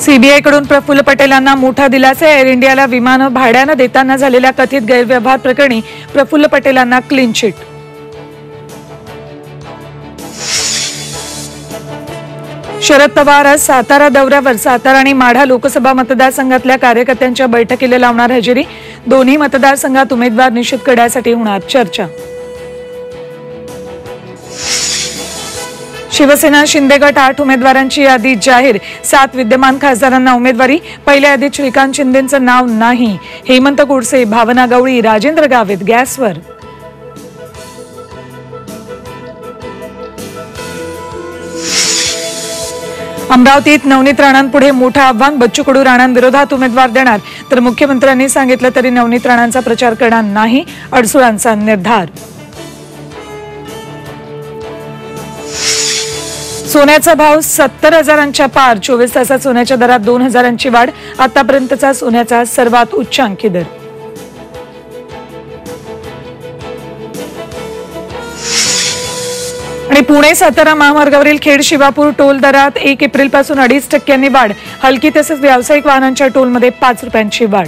सीबीआयकडून प्रफुल्ल पटेलांना मोठा दिलासा। एअर इंडियाला विमान भाड्याने देताना झालेल्या कथित गैरव्यवहार प्रकरणी प्रफुल्ल पटेलांना क्लीन चिट। शरद पवार आज सातारा दौऱ्यावर। सातारा आणि माढा लोकसभा मतदारसंघातल्या कार्यकर्त्यांच्या बैठकीला लावणार हजेरी। दोन्ही मतदारसंघात उमेदवार निश्चित करण्यासाठी होणार चर्चा। शिवसेना शिंदे गट 8 उमेदवारांची यादी जाहीर। 7 विद्यमान खासदारांना उमेदवारी। पहिल्या यादीत श्रीकांत शिंदेंचं नाव नाही। हेमंत गोडसे, भावना गवळी, राजेंद्र गावित गॅसवर। अमरावतीत नवनीत राणांपुढे मोठं आव्हान। बच्चू कडू राणांविरोधात उमेदवार देणार, तर मुख्यमंत्र्यांनी सांगितलं तरी नवनीत राणांचा प्रचार करणार नाही, अडसुळांचा निर्धार। सोन्याचा भाव 70,000च्या पार। 24 तासात सोन्याच्या दरात 2,000ची वाढ। आतापर्यंतचा सोन्याचा सर्वात उच्च अंकी दर। आणि पुणे सातारा महामार्गावरील खेड शिवापूर टोल दरात 1 एप्रिलपासून 2.5% वाढ। हलकी तसेच व्यावसायिक वाहनांच्या टोलमध्ये 5 रुपयांची वाढ।